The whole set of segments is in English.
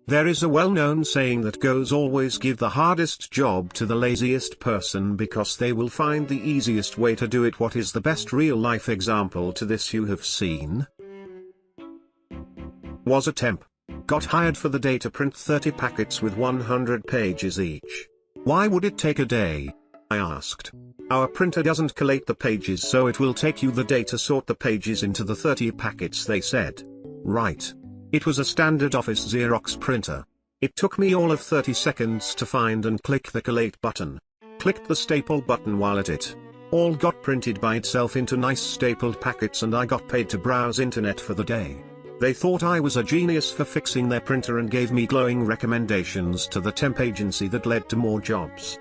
There is a well-known saying that goes, always give the hardest job to the laziest person because they will find the easiest way to do it. What is the best real-life example to this you have seen? Was a temp. Got hired for the day to print 30 packets with 100 pages each. Why would it take a day? I asked. Our printer doesn't collate the pages, so it will take you the day to sort the pages into the 30 packets, they said. Right. It was a standard office Xerox printer. It took me all of 30 seconds to find and click the collate button. Clicked the staple button while at it. All got printed by itself into nice stapled packets, and I got paid to browse internet for the day. They thought I was a genius for fixing their printer and gave me glowing recommendations to the temp agency that led to more jobs.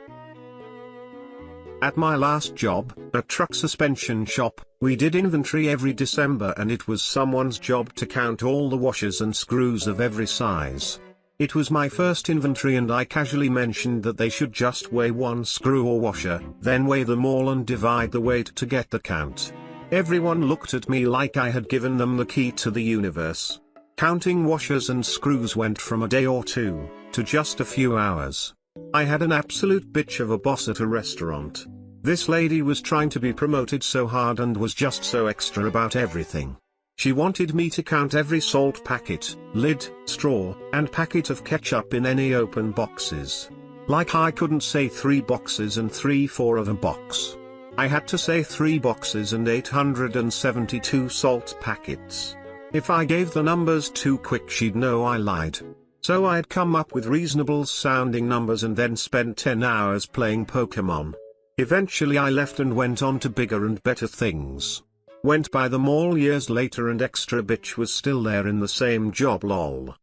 At my last job, a truck suspension shop, we did inventory every December, and it was someone's job to count all the washers and screws of every size. It was my first inventory, and I casually mentioned that they should just weigh one screw or washer, then weigh them all and divide the weight to get the count. Everyone looked at me like I had given them the key to the universe. Counting washers and screws went from a day or two, to just a few hours. I had an absolute bitch of a boss at a restaurant. This lady was trying to be promoted so hard and was just so extra about everything. She wanted me to count every salt packet, lid, straw, and packet of ketchup in any open boxes. Like I couldn't say 3 boxes and 3/4 of a box. I had to say 3 boxes and 872 salt packets. If I gave the numbers too quick, she'd know I lied. So I'd come up with reasonable sounding numbers and then spent 10 hours playing Pokemon. Eventually I left and went on to bigger and better things. Went by them all years later, and extra bitch was still there in the same job, lol.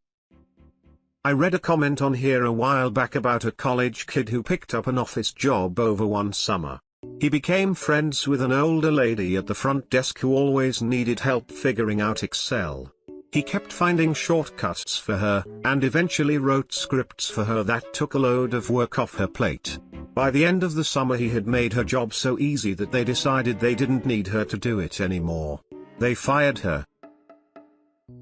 I read a comment on here a while back about a college kid who picked up an office job over one summer. He became friends with an older lady at the front desk who always needed help figuring out Excel. He kept finding shortcuts for her, and eventually wrote scripts for her that took a load of work off her plate. By the end of the summer he had made her job so easy that they decided they didn't need her to do it anymore. They fired her.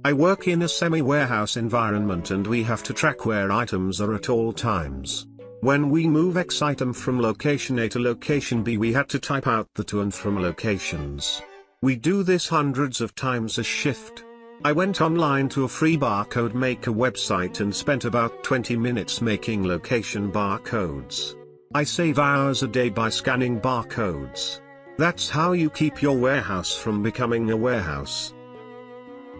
I work in a semi-warehouse environment, and we have to track where items are at all times. When we move X item from location A to location B, we had to type out the to and from locations. We do this hundreds of times a shift. I went online to a free barcode maker website and spent about 20 minutes making location barcodes. I save hours a day by scanning barcodes. That's how you keep your warehouse from becoming a warehouse.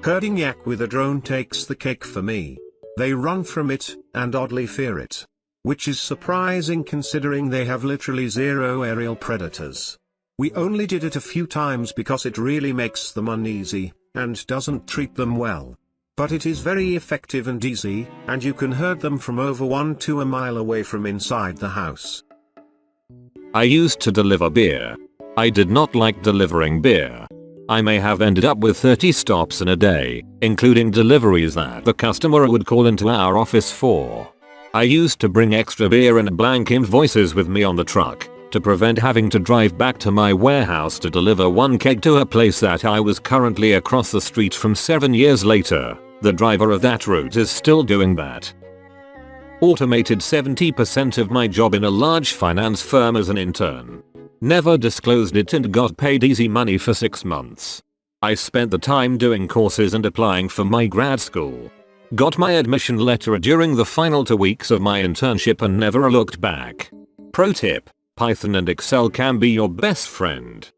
Herding yak with a drone takes the cake for me. They run from it, and oddly fear it. Which is surprising considering they have literally zero aerial predators. We only did it a few times because it really makes them uneasy, and doesn't treat them well. But it is very effective and easy, and you can herd them from over 1 to a mile away from inside the house. I used to deliver beer. I did not like delivering beer. I may have ended up with 30 stops in a day, including deliveries that the customer would call into our office for. I used to bring extra beer and blank invoices with me on the truck, to prevent having to drive back to my warehouse to deliver one keg to a place that I was currently across the street from 7 years later. The driver of that route is still doing that. Automated 70% of my job in a large finance firm as an intern. Never disclosed it and got paid easy money for 6 months. I spent the time doing courses and applying for my grad school. Got my admission letter during the final 2 weeks of my internship and never looked back. Pro tip: Python and Excel can be your best friend.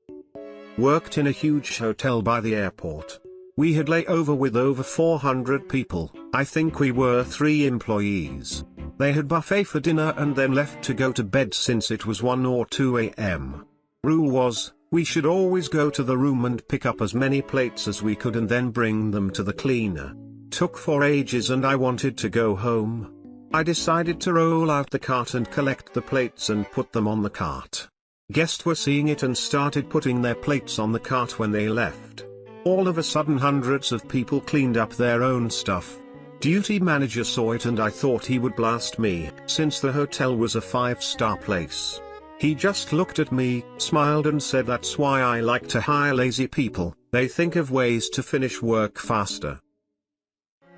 Worked in a huge hotel by the airport. We had layover with over 400 people. I think we were 3 employees. They had buffet for dinner and then left to go to bed since it was 1 or 2 a.m. Rule was, we should always go to the room and pick up as many plates as we could and then bring them to the cleaner. Took for ages and I wanted to go home. I decided to roll out the cart and collect the plates and put them on the cart. Guests were seeing it and started putting their plates on the cart when they left. All of a sudden hundreds of people cleaned up their own stuff. Duty manager saw it and I thought he would blast me, since the hotel was a 5-star place. He just looked at me, smiled and said, "That's why I like to hire lazy people, they think of ways to finish work faster."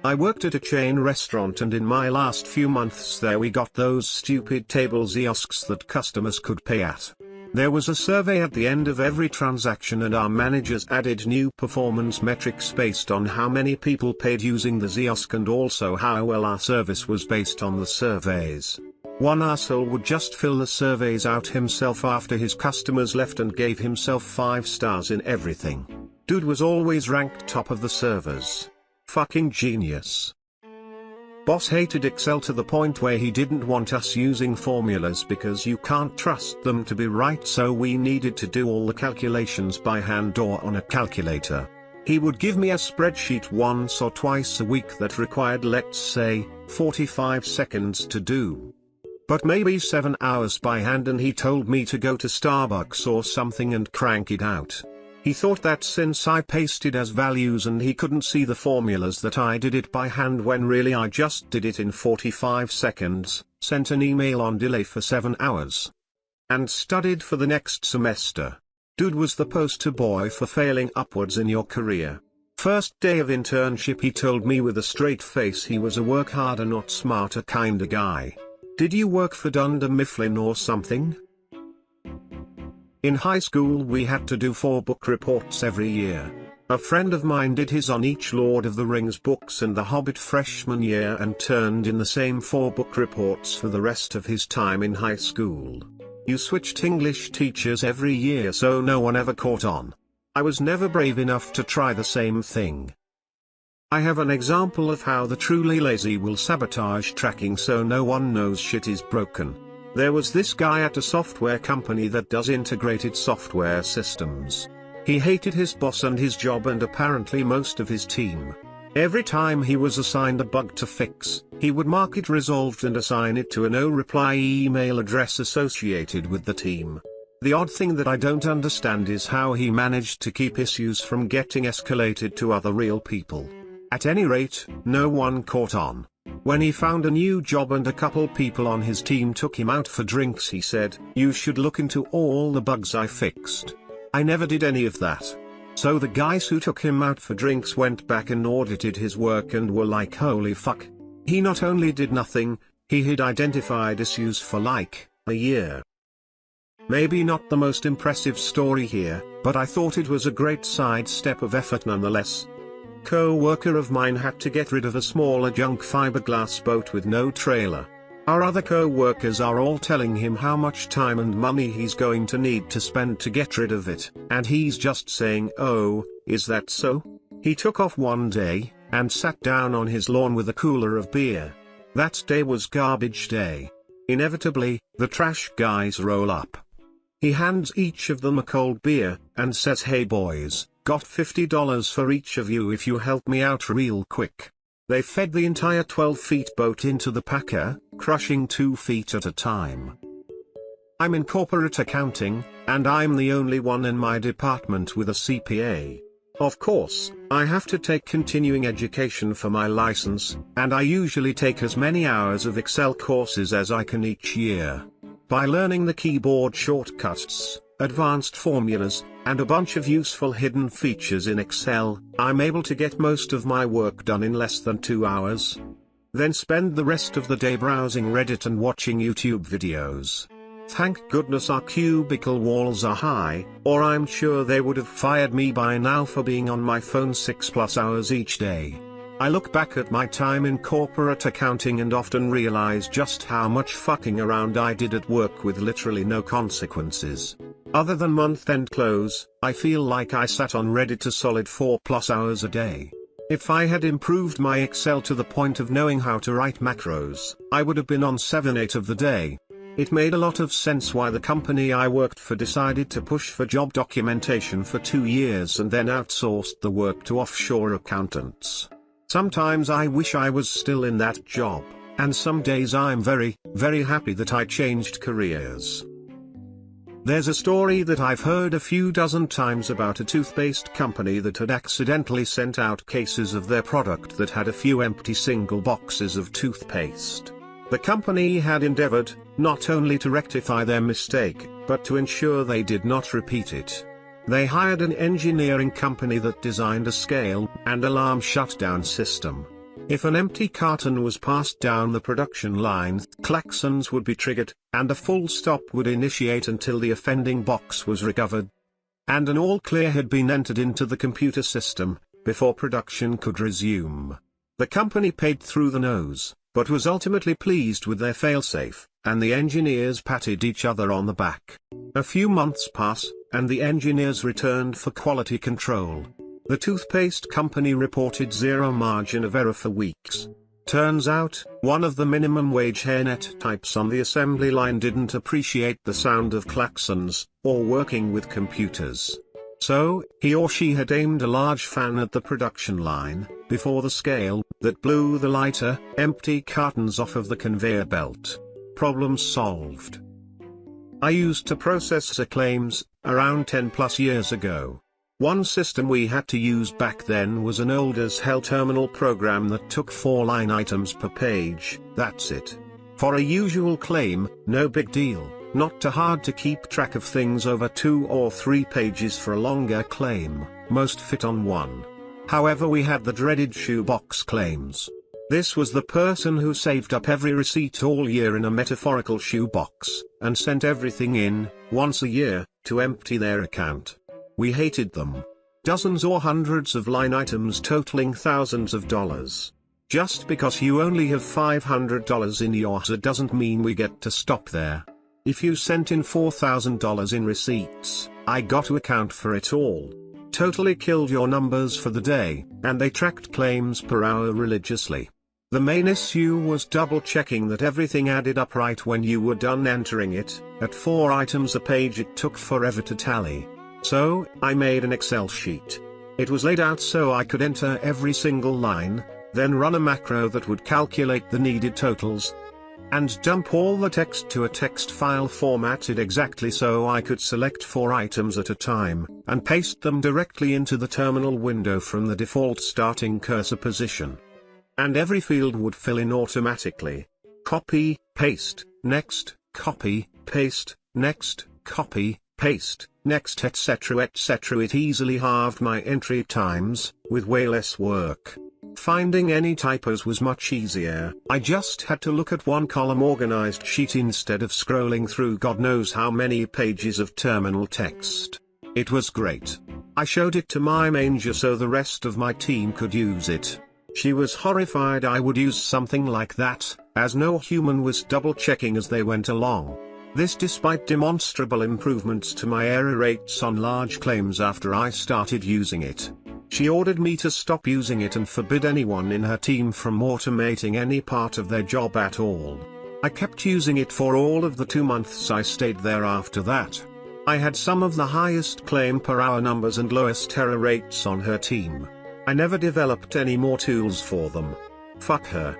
I worked at a chain restaurant, and in my last few months there we got those stupid table kiosks that customers could pay at. There was a survey at the end of every transaction, and our managers added new performance metrics based on how many people paid using the kiosk and also how well our service was based on the surveys. One asshole would just fill the surveys out himself after his customers left and gave himself 5 stars in everything. Dude was always ranked top of the servers. Fucking genius. Boss hated Excel to the point where he didn't want us using formulas because you can't trust them to be right, so we needed to do all the calculations by hand or on a calculator. He would give me a spreadsheet once or twice a week that required, let's say, 45 seconds to do. But maybe 7 hours by hand, and he told me to go to Starbucks or something and crank it out. He thought that since I pasted as values and he couldn't see the formulas that I did it by hand, when really I just did it in 45 seconds, sent an email on delay for 7 hours. And studied for the next semester. Dude was the poster boy for failing upwards in your career. First day of internship he told me with a straight face he was a work harder not smarter kinda guy. Did you work for Dunder Mifflin or something? In high school we had to do 4 book reports every year. A friend of mine did his on each Lord of the Rings books and The Hobbit freshman year and turned in the same 4 book reports for the rest of his time in high school. You switched English teachers every year, so no one ever caught on. I was never brave enough to try the same thing. I have an example of how the truly lazy will sabotage tracking so no one knows shit is broken. There was this guy at a software company that does integrated software systems. He hated his boss and his job and apparently most of his team. Every time he was assigned a bug to fix, he would mark it resolved and assign it to a no-reply email address associated with the team. The odd thing that I don't understand is how he managed to keep issues from getting escalated to other real people. At any rate, no one caught on. When he found a new job and a couple people on his team took him out for drinks, he said, "You should look into all the bugs I fixed." I never did any of that. So the guys who took him out for drinks went back and audited his work and were like, holy fuck. He not only did nothing, he had identified issues for like a year. Maybe not the most impressive story here, but I thought it was a great sidestep of effort nonetheless. Co-worker of mine had to get rid of a smaller junk fiberglass boat with no trailer. Our other co-workers are all telling him how much time and money he's going to need to spend to get rid of it, and he's just saying, "Oh, is that so?" He took off one day, and sat down on his lawn with a cooler of beer. That day was garbage day. Inevitably, the trash guys roll up. He hands each of them a cold beer, and says, "Hey boys, got $50 for each of you if you help me out real quick." They fed the entire 12-feet boat into the packer, crushing 2 feet at a time. I'm in corporate accounting, and I'm the only one in my department with a CPA. Of course, I have to take continuing education for my license, and I usually take as many hours of Excel courses as I can each year. By learning the keyboard shortcuts, advanced formulas, and a bunch of useful hidden features in Excel, I'm able to get most of my work done in less than 2 hours. Then spend the rest of the day browsing Reddit and watching YouTube videos. Thank goodness our cubicle walls are high, or I'm sure they would have fired me by now for being on my phone 6+ hours each day. I look back at my time in corporate accounting and often realize just how much fucking around I did at work with literally no consequences. Other than month-end close, I feel like I sat on Reddit a solid 4+ hours a day. If I had improved my Excel to the point of knowing how to write macros, I would have been on 7/8 of the day. It made a lot of sense why the company I worked for decided to push for job documentation for 2 years and then outsourced the work to offshore accountants. Sometimes I wish I was still in that job, and some days I'm very, very happy that I changed careers. There's a story that I've heard a few dozen times about a toothpaste company that had accidentally sent out cases of their product that had a few empty single boxes of toothpaste. The company had endeavored, not only to rectify their mistake, but to ensure they did not repeat it. They hired an engineering company that designed a scale and alarm shutdown system. If an empty carton was passed down the production line, klaxons would be triggered, and a full stop would initiate until the offending box was recovered, and an all clear had been entered into the computer system, before production could resume. The company paid through the nose, but was ultimately pleased with their failsafe, and the engineers patted each other on the back. A few months pass, and the engineers returned for quality control. The toothpaste company reported zero margin of error for weeks. Turns out, one of the minimum wage hairnet types on the assembly line didn't appreciate the sound of klaxons, or working with computers. So, he or she had aimed a large fan at the production line, before the scale, that blew the lighter, empty cartons off of the conveyor belt. Problem solved. I used to process claims, around 10 plus years ago. One system we had to use back then was an old as hell terminal program that took 4 line items per page, that's it. For a usual claim, no big deal, not too hard to keep track of things over 2 or 3 pages. For a longer claim, most fit on one. However, we had the dreaded shoebox claims. This was the person who saved up every receipt all year in a metaphorical shoebox, and sent everything in, once a year, to empty their account. We hated them. Dozens or hundreds of line items totaling thousands of dollars. Just because you only have $500 in yours doesn't mean we get to stop there. If you sent in $4,000 in receipts, I got to account for it all. Totally killed your numbers for the day, and they tracked claims per hour religiously. The main issue was double checking that everything added up right when you were done entering it. At 4 items a page it took forever to tally. So, I made an Excel sheet. It was laid out so I could enter every single line, then run a macro that would calculate the needed totals, and dump all the text to a text file formatted exactly so I could select 4 items at a time, and paste them directly into the terminal window from the default starting cursor position. And every field would fill in automatically. Copy, paste, next, copy, paste, next, copy, paste, next, etc. etc. It easily halved my entry times, with way less work. Finding any typos was much easier. I just had to look at one column organized sheet instead of scrolling through God knows how many pages of terminal text. It was great. I showed it to my manager so the rest of my team could use it. She was horrified I would use something like that, as no human was double checking as they went along. This despite demonstrable improvements to my error rates on large claims after I started using it. She ordered me to stop using it and forbid anyone in her team from automating any part of their job at all. I kept using it for all of the 2 months I stayed there after that. I had some of the highest claim per hour numbers and lowest error rates on her team. I never developed any more tools for them. Fuck her.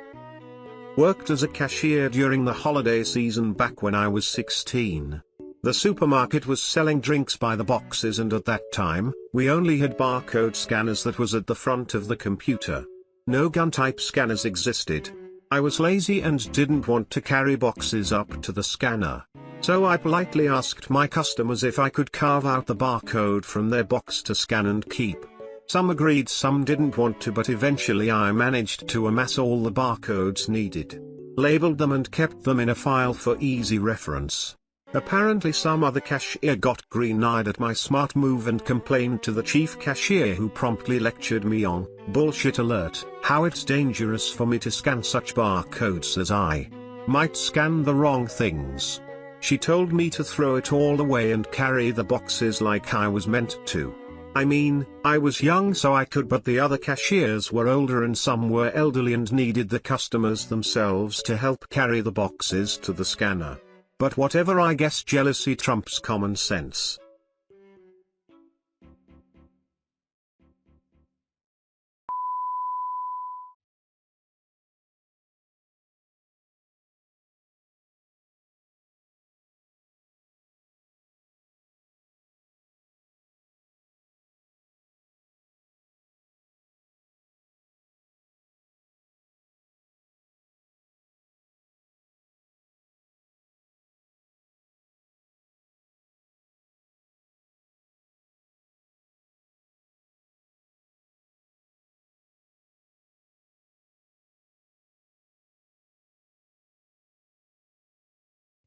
Worked as a cashier during the holiday season back when I was 16. The supermarket was selling drinks by the boxes, and at that time, we only had barcode scanners that was at the front of the computer. No gun-type scanners existed. I was lazy and didn't want to carry boxes up to the scanner. So I politely asked my customers if I could carve out the barcode from their box to scan and keep. Some agreed, some didn't want to, but eventually I managed to amass all the barcodes needed. Labeled them and kept them in a file for easy reference. Apparently some other cashier got green-eyed at my smart move and complained to the chief cashier, who promptly lectured me on, bullshit alert, how it's dangerous for me to scan such barcodes as I might scan the wrong things. She told me to throw it all away and carry the boxes like I was meant to. I mean, I was young so I could, but the other cashiers were older and some were elderly and needed the customers themselves to help carry the boxes to the scanner. But whatever, I guess jealousy trumps common sense.